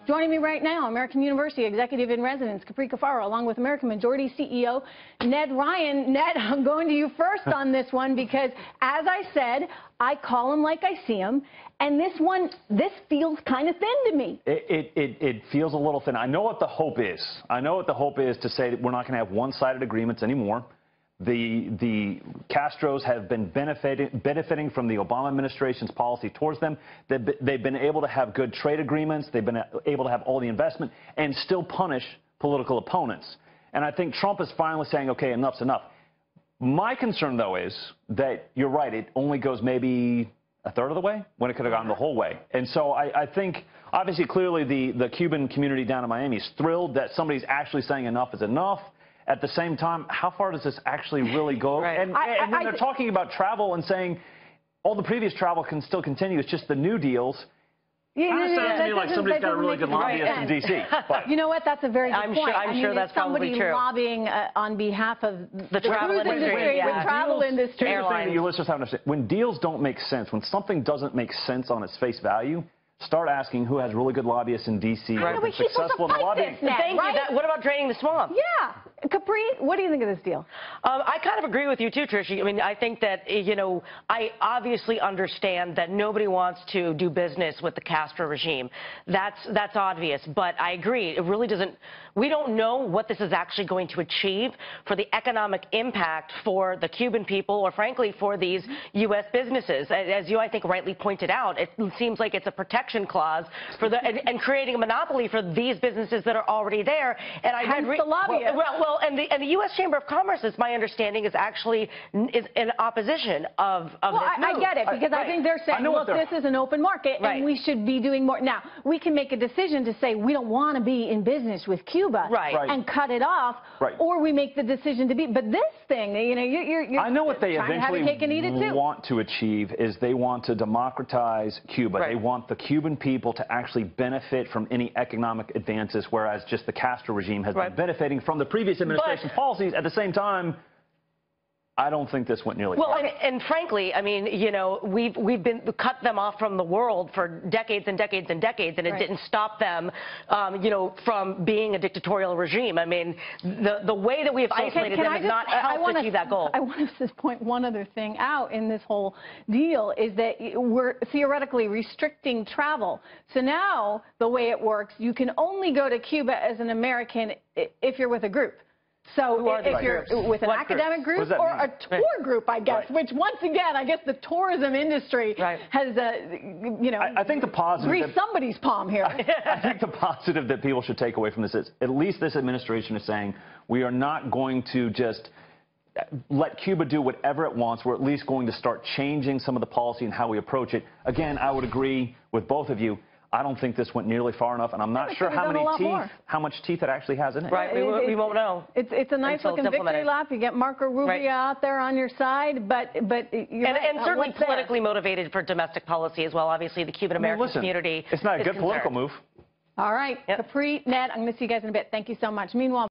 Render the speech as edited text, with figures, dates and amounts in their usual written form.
Joining me right now, American University Executive in Residence, Capri Cafaro, along with American Majority CEO Ned Ryun. Ned, I'm going to you first on this one because, as I said, I call him like I see him, and this feels kind of thin to me. It feels a little thin. I know what the hope is. I know what the hope is to say that we're not going to have one-sided agreements anymore. The Castros have been benefiting from the Obama administration's policy towards them. They've been able to have good trade agreements. They've been able to have all the investment and still punish political opponents. And I think Trump is finally saying, okay, enough's enough. My concern, though, is that you're right. It only goes maybe a third of the way when it could have gone the whole way. And so I think, obviously, clearly the Cuban community down in Miami is thrilled that somebody's actually saying enough is enough. At the same time, how far does this actually really go? Right. And when they're talking about travel and saying all the previous travel can still continue, it's just the new deals. It sounds to me like somebody's got a really good lobbyist in D.C. You know what? That's a very good point. I'm sure that's probably true. Somebody lobbying on behalf of the travel industry. The travel industry. Airlines. You listeners have to understand, when deals don't make sense, when something doesn't make sense on its face value, start asking who has really good lobbyists in D.C. Right. who have been successful in the lobbying. Thank you. What about draining the swamp? Yeah. Capri, what do you think of this deal? I kind of agree with you, too, Tricia. I mean, I think that, you know, I obviously understand that nobody wants to do business with the Castro regime. That's obvious. But I agree. It really doesn't. We don't know what this is actually going to achieve for the economic impact for the Cuban people or, frankly, for these U.S. businesses. As you, I think, rightly pointed out, it seems like it's a protection clause for and creating a monopoly for these businesses that are already there. And I hence the lobbyists. Well, and the U.S. Chamber of Commerce, it's my understanding, is actually in opposition of this move. I get it, because I think they're saying, look, this is an open market, and we should be doing more. Now, we can make a decision to say we don't want to be in business with Cuba and cut it off, or we make the decision to be. But this thing, you know, you're I know what they eventually want to achieve is they want to democratize Cuba. They want the Cuban people to actually benefit from any economic advances, whereas just the Castro regime has been benefiting from the previous administration's policies. At the same time, I don't think this went nearly far. And frankly, I mean, you know, we've been cut them off from the world for decades and decades and decades, and it didn't stop them, you know, from being a dictatorial regime. I mean, the way that we have isolated them has not helped achieve that goal. I want to just point one other thing out in this whole deal is that we're theoretically restricting travel. So now the way it works, you can only go to Cuba as an American if you're with a group. So if you're with an academic group or a tour group, I guess, which once again, I guess the tourism industry has, you know, I think the positive greased somebody's palm here. I think the positive that people should take away from this is at least this administration is saying we are not going to just let Cuba do whatever it wants. We're at least going to start changing some of the policy and how we approach it. Again, I would agree with both of you. I don't think this went nearly far enough, and I'm not sure how much teeth it actually has in it. Right, we won't know. It's a nice looking victory lap. You get Marco Rubio out there on your side, but and certainly politically motivated for domestic policy as well. Obviously, the Cuban American community. It's not a good political move. All right, Capri, Ned, I'm going to see you guys in a bit. Thank you so much. Meanwhile.